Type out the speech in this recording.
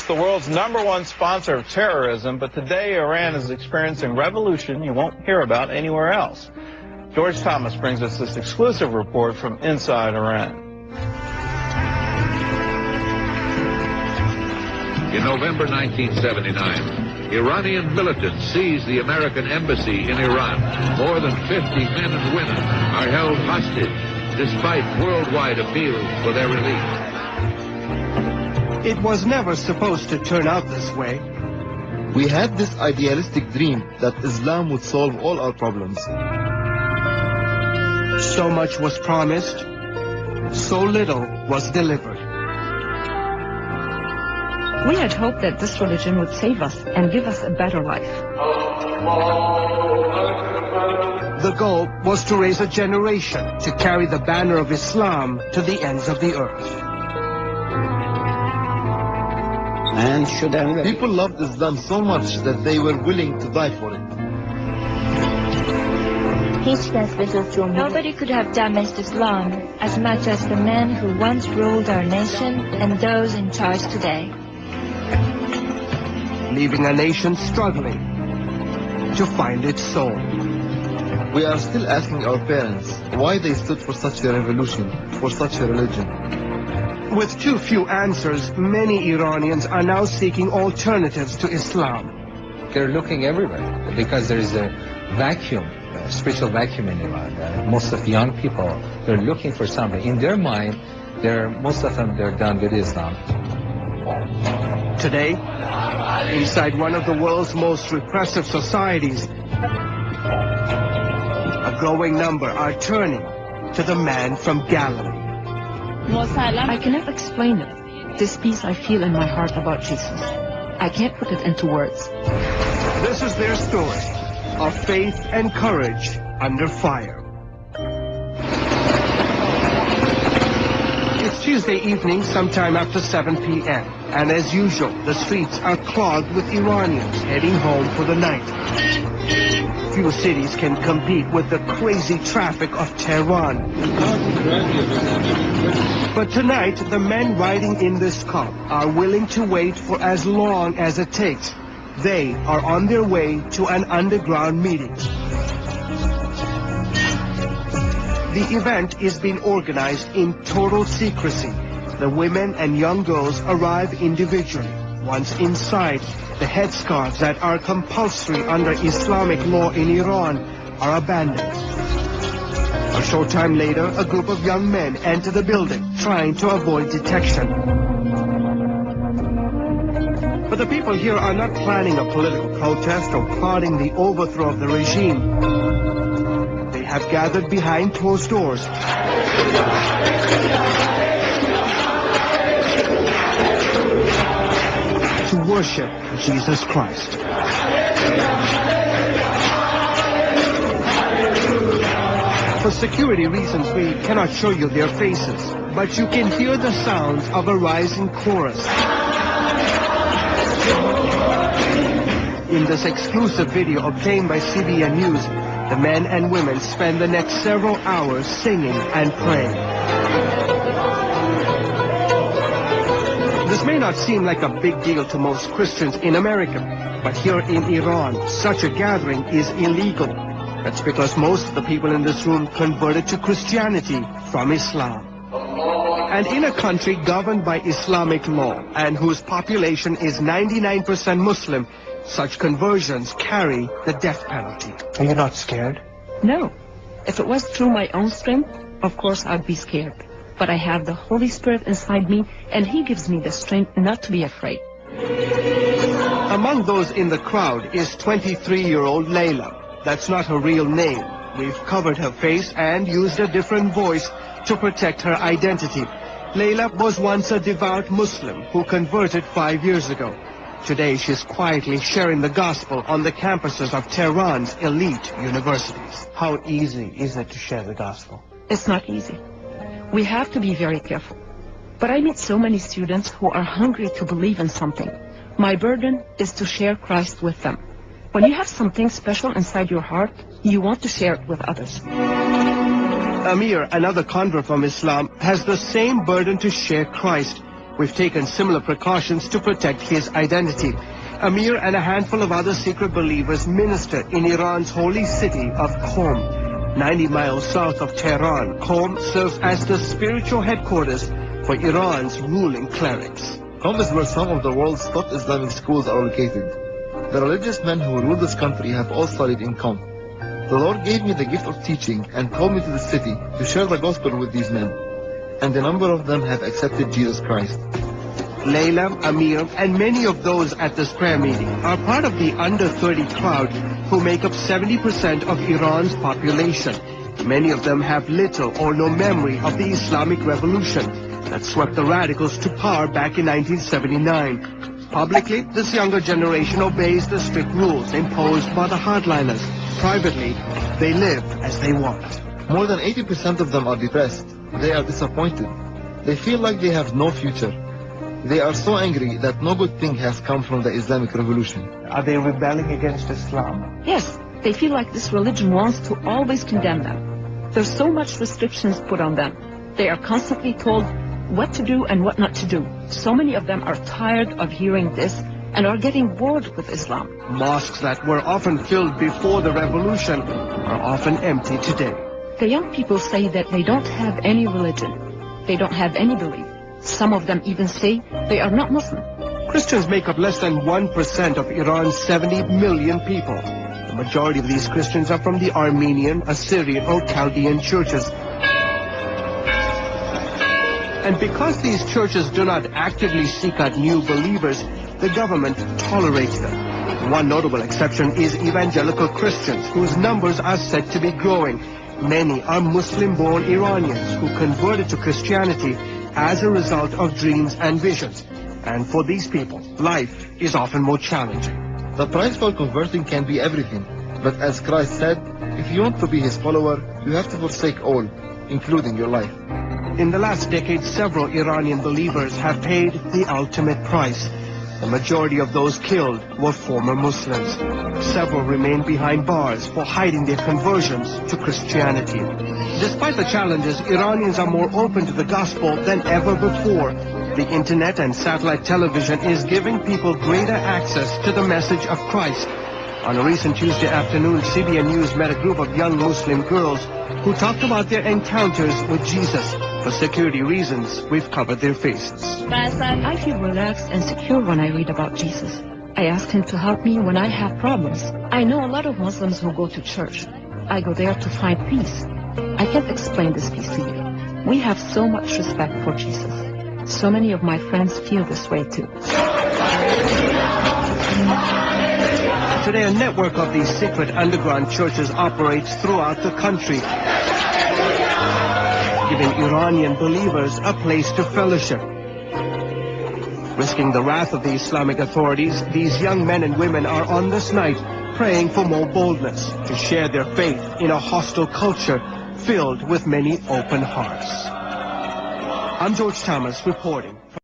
the world's #1 sponsor of terrorism, but today Iran is experiencing revolution you won't hear about anywhere else. George Thomas brings us this exclusive report from inside Iran. In November 1979, Iranian militants seized the American embassy in Iran. More than 50 men and women are held hostage, despite worldwide appeals for their release. It was never supposed to turn out this way. We had this idealistic dream that Islam would solve all our problems. So much was promised, so little was delivered. We had hoped that this religion would save us and give us a better life. The goal was to raise a generation to carry the banner of Islam to the ends of the earth. People loved Islam so much that they were willing to die for it. Nobody could have damaged Islam as much as the men who once ruled our nation and those in charge today. Leaving a nation struggling to find its soul. We are still asking our parents why they stood for such a revolution, for such a religion. With too few answers, many Iranians are now seeking alternatives to Islam. They're looking everywhere because there is a vacuum, a spiritual vacuum in Iran. Most of the young people, they're looking for something. In their mind, most of them, they're done with Islam. Today, inside one of the world's most repressive societies, a growing number are turning to the man from Galilee. I cannot explain it. This peace I feel in my heart about Jesus. I can't put it into words. This is their story of faith and courage under fire. It's Tuesday evening, sometime after 7 p.m. And as usual, the streets are clogged with Iranians heading home for the night. Few cities can compete with the crazy traffic of Tehran. But tonight, the men riding in this car are willing to wait for as long as it takes. They are on their way to an underground meeting. The event is being organized in total secrecy. The women and young girls arrive individually. Once inside, the headscarves that are compulsory under Islamic law in Iran are abandoned. A short time later, a group of young men enter the building, trying to avoid detection. But the people here are not planning a political protest or plotting the overthrow of the regime. They have gathered behind closed doors to worship Jesus Christ. For security reasons, we cannot show you their faces, but you can hear the sounds of a rising chorus. In this exclusive video obtained by CBN News, the men and women spend the next several hours singing and praying. This may not seem like a big deal to most Christians in America, but here in Iran, such a gathering is illegal. That's because most of the people in this room converted to Christianity from Islam. And in a country governed by Islamic law and whose population is 99% Muslim, such conversions carry the death penalty. Are you not scared? No. If it was through my own strength, of course I'd be scared. But I have the Holy Spirit inside me, and He gives me the strength not to be afraid. Among those in the crowd is 23-year-old Layla. That's not her real name. We've covered her face and used a different voice to protect her identity. Layla was once a devout Muslim who converted 5 years ago. Today she's quietly sharing the gospel on the campuses of Tehran's elite universities. How easy is it to share the gospel? It's not easy. We have to be very careful. But I meet so many students who are hungry to believe in something. My burden is to share Christ with them. When you have something special inside your heart, you want to share it with others. Amir, another convert from Islam, has the same burden to share Christ. We've taken similar precautions to protect his identity. Amir and a handful of other secret believers minister in Iran's holy city of Qom. 90 miles south of Tehran, Qom serves as the spiritual headquarters for Iran's ruling clerics. Qom is where some of the world's top Islamic schools are located. The religious men who rule this country have all studied in Qom. The Lord gave me the gift of teaching and called me to the city to share the gospel with these men. And a number of them have accepted Jesus Christ. Layla, Amir, and many of those at this prayer meeting are part of the under 30 crowd who make up 70% of Iran's population. Many of them have little or no memory of the Islamic Revolution that swept the radicals to power back in 1979. Publicly, this younger generation obeys the strict rules imposed by the hardliners. Privately, they live as they want. More than 80% of them are depressed. They are disappointed. They feel like they have no future. They are so angry that no good thing has come from the Islamic Revolution. Are they rebelling against Islam? Yes, they feel like this religion wants to always condemn them. There's so much restrictions put on them. They are constantly told what to do and what not to do. So many of them are tired of hearing this and are getting bored with Islam. Mosques that were often filled before the revolution are often empty today. The young people say that they don't have any religion. They don't have any belief. Some of them even say they are not Muslim. Christians make up less than 1% of Iran's 70 million people. The majority of these Christians are from the Armenian, Assyrian, or Chaldean churches. And because these churches do not actively seek out new believers, the government tolerates them. One notable exception is evangelical Christians, whose numbers are said to be growing. Many are Muslim-born Iranians who converted to Christianity as a result of dreams and visions. And for these people, life is often more challenging. The price for converting can be everything. But as Christ said, if you want to be his follower, you have to forsake all, including your life. In the last decade, several Iranian believers have paid the ultimate price. The majority of those killed were former Muslims. Several remain behind bars for hiding their conversions to Christianity. Despite the challenges, Iranians are more open to the gospel than ever before. The internet and satellite television is giving people greater access to the message of Christ. On a recent Tuesday afternoon, CBN News met a group of young Muslim girls who talked about their encounters with Jesus. For security reasons, we've covered their faces. I feel relaxed and secure when I read about Jesus. I ask him to help me when I have problems. I know a lot of Muslims who go to church. I go there to find peace. I can't explain this peace to you. We have so much respect for Jesus. So many of my friends feel this way too. Today, a network of these secret underground churches operates throughout the country, giving Iranian believers a place to fellowship. Risking the wrath of the Islamic authorities, these young men and women are on this night praying for more boldness to share their faith in a hostile culture filled with many open hearts. I'm George Thomas reporting from